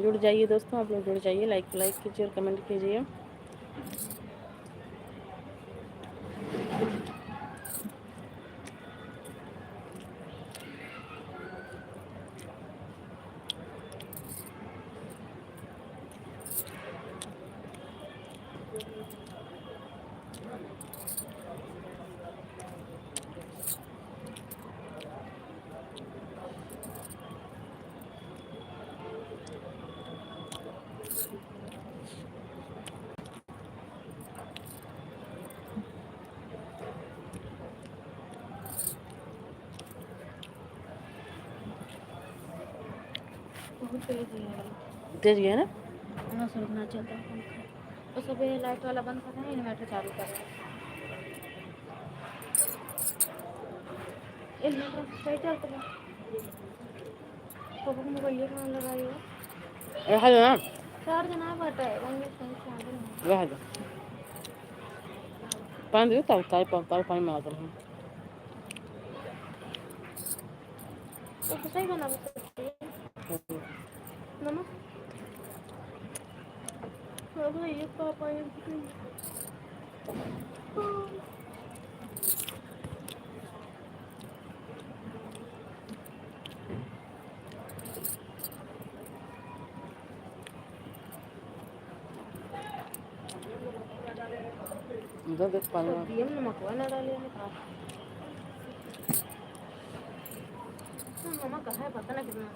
जुड़ जाइए दोस्तों, आप लोग जुड़ जाइए, लाइक कीजिए और कमेंट कीजिए। तेज गया ना, हाँ सुनना चाहता हूँ पंखा। बस अभी लाइट वाला बंद कर रहे हैं, इन्वर्टर चालू कर रहे हैं। इन्वर्टर सही चलता है। तो मोबाइल में लगाई हो रहा दो ना, चार्ज ना बटे वही सही चार्ज नहीं। रहा दो, पानी दे, ताई पानी मांगा था तो सही बना सकती है नमक। अब ये पापा ये देख पानी में। दिए नमक वाला डाले ने कहा नमक है पता नहीं कितना।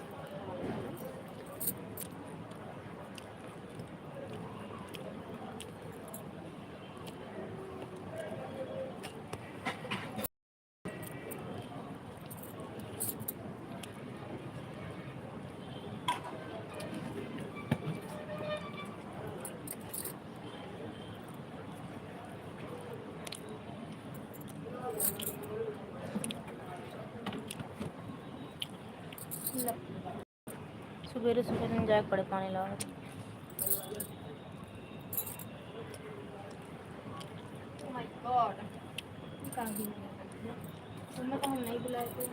सवेरे सुबह जाके पड़े पानी लाओ। माय गॉड, तुम्हें तो हम नहीं बुलाए थे।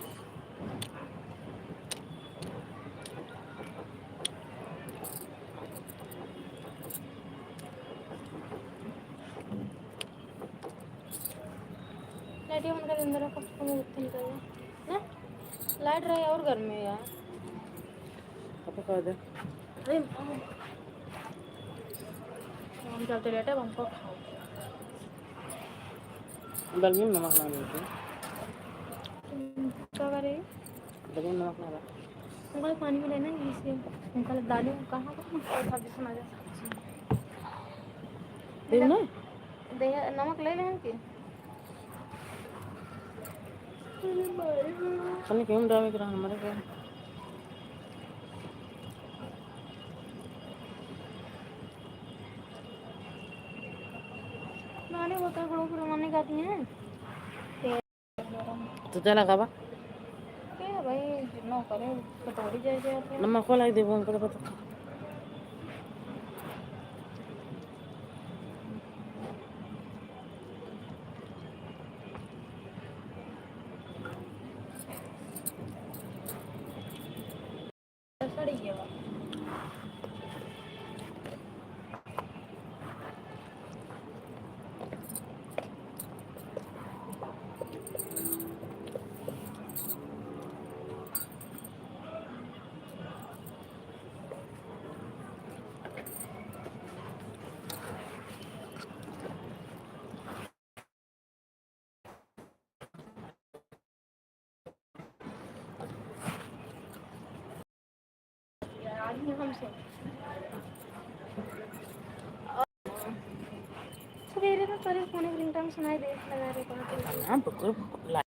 लाइट ये उनका अंदर कब कम उठने चाहिए ना, लाइट रहे और गर्मी है यार। apa kau ada अरे हम चलते रहते हमको खाओ। dalam nama nama itu क्या करे dalam nama nama अंकल पानी में लेना इसे अंकल दादी कहाँ सब्जी सुना जा itu ना दे नमक ले लें कि kami क्यों डाल के रहा हमारे को नानी बोतल गुड़ों की मम्मी खाती हैं तो चला कब क्या भाई जितना करे कटोरी जैसे आते हैं nama kau lagi deh bukan kata सड़ी है वो हमसे सवेरे में करे फोन एक रिंगटोन सुनाई दे लगा रहे कौन हाँ बिल्कुल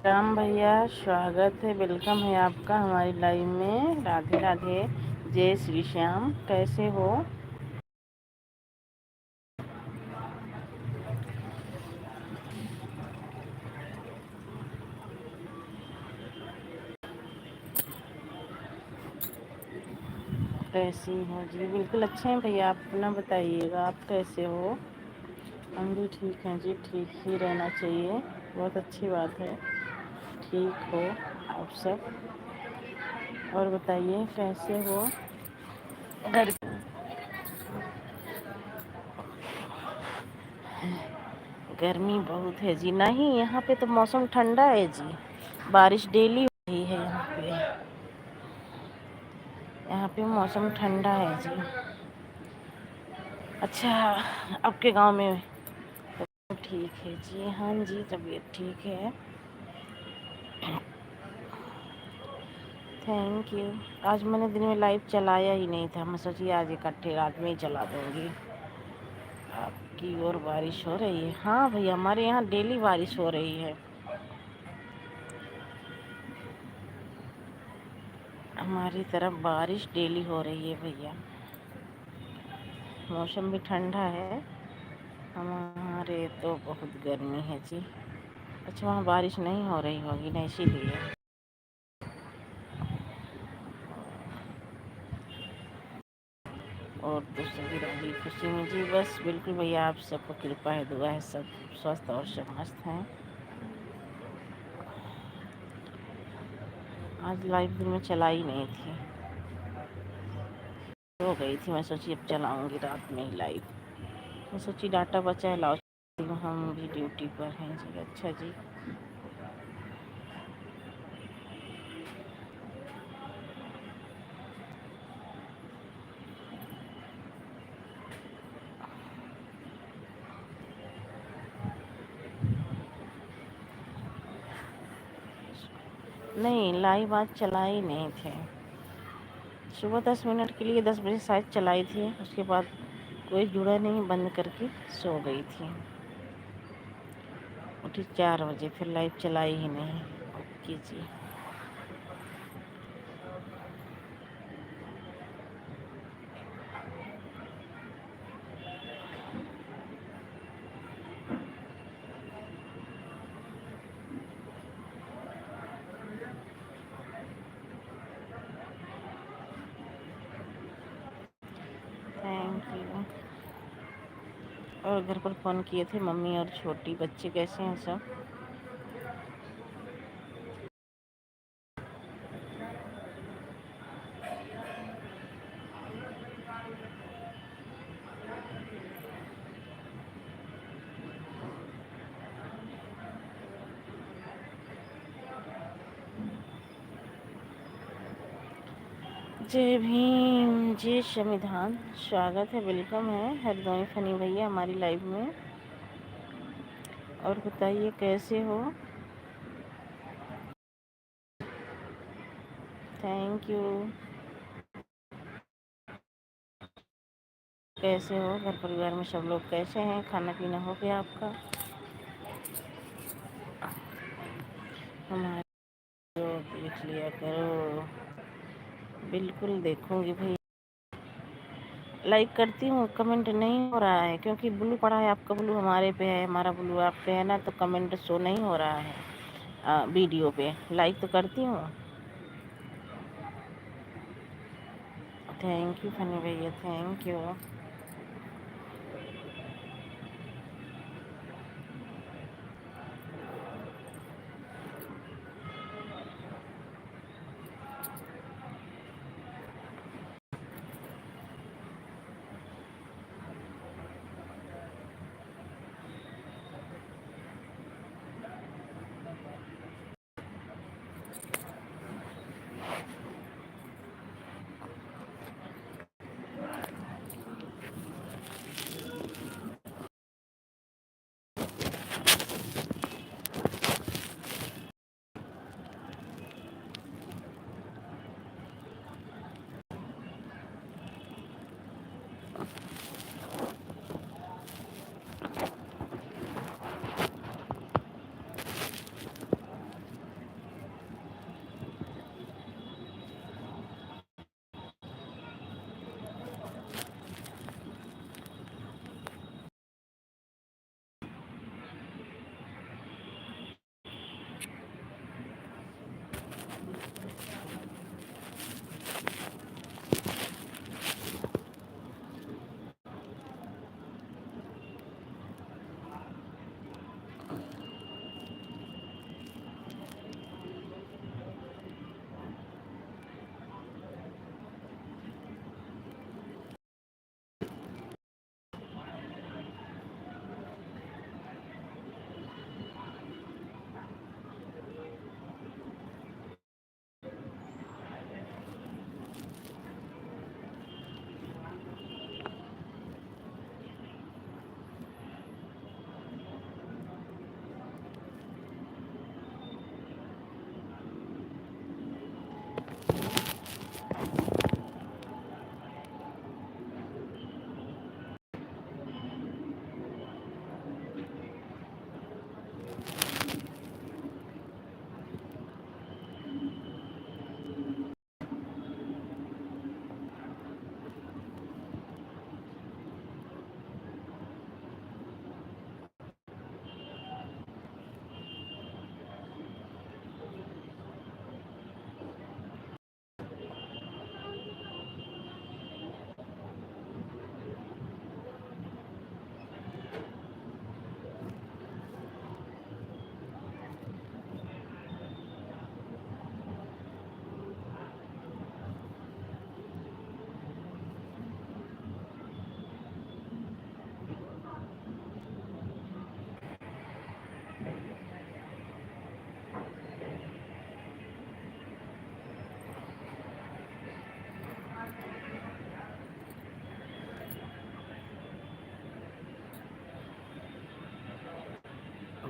राम भैया, स्वागत है, वेलकम है आपका हमारी लाइव में। राधे राधे, जय श्री श्याम। कैसे हो? कैसी हो जी? बिल्कुल अच्छे हैं भैया, आप अपना बताइएगा, आप कैसे हो? हम भी ठीक हैं जी, ठीक ही रहना चाहिए, बहुत अच्छी बात है। ठीक हो आप सब? और बताइए कैसे हो? घर गर्मी बहुत है जी। नहीं, यहाँ पे तो मौसम ठंडा है जी, बारिश डेली हो रही है यहाँ पे। यहाँ पे मौसम ठंडा है जी। अच्छा, आपके गांव में तो ठीक है जी? हाँ जी, तबीयत ठीक है। Thank you. आज मैंने दिन में लाइव चलाया ही नहीं था, मैं सोची आज इकट्ठे रात में ही चला दूँगी। आपकी और बारिश हो रही है? हाँ भैया, हमारे यहाँ डेली बारिश हो रही है। हमारी तरफ बारिश डेली हो रही है भैया। मौसम भी ठंडा है, हमारे तो बहुत गर्मी है जी। अच्छा, वहाँ बारिश नहीं हो रही होगी ना, इसीलिए। और तो सभी राजी खुशी में जी। बस बिल्कुल भैया, आप सबको कृपा है, दुआ है, सब स्वस्थ और सब मस्त हैं। आज लाइव दिन में चलाई नहीं थी, हो गई थी। मैं सोची अब चलाऊंगी रात में ही लाइव। मैं सोची डाटा बचा है, लाओ, हम भी ड्यूटी पर हैं जी। अच्छा जी, नहीं लाइव आज चलाई नहीं थे। सुबह 10 मिनट के लिए 10 बजे शायद चलाई थी, उसके बाद कोई जुड़ा नहीं, बंद करके सो गई थी। उठी 4 बजे, फिर लाइव चलाई ही नहीं। ओके जी, थैंक यू। और घर पर फ़ोन किए थे मम्मी और छोटी, बच्चे कैसे हैं सब? जय भीम, जय संविधान। स्वागत है, वेलकम है हरदोई फनी भैया हमारी लाइव में। और बताइए कैसे हो? Thank you. कैसे हो? घर परिवार में सब लोग कैसे हैं? खाना पीना हो गया आपका? हमारे तो देख लिया करो। बिल्कुल देखूंगी भाई, लाइक करती हूँ। कमेंट नहीं हो रहा है क्योंकि ब्लू पड़ा है, आपका ब्लू हमारे पे है, हमारा ब्लू आप पे है ना, तो कमेंट शो नहीं हो रहा है वीडियो पे। लाइक तो करती हूँ। थैंक यू फनी भैया, थैंक यू।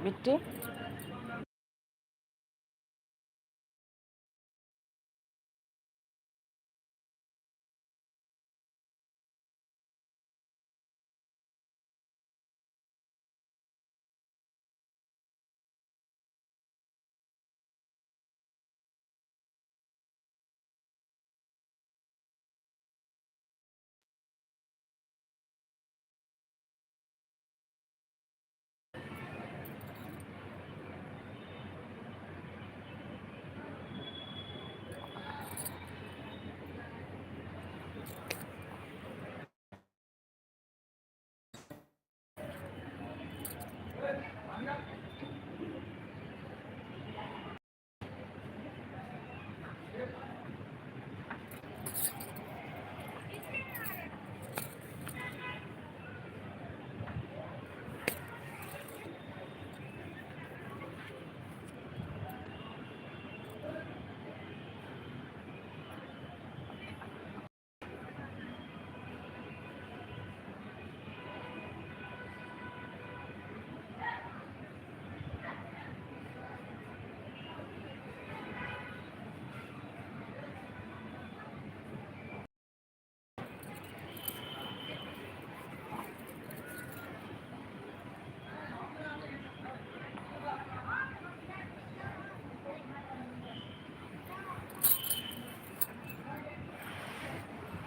बिट्टी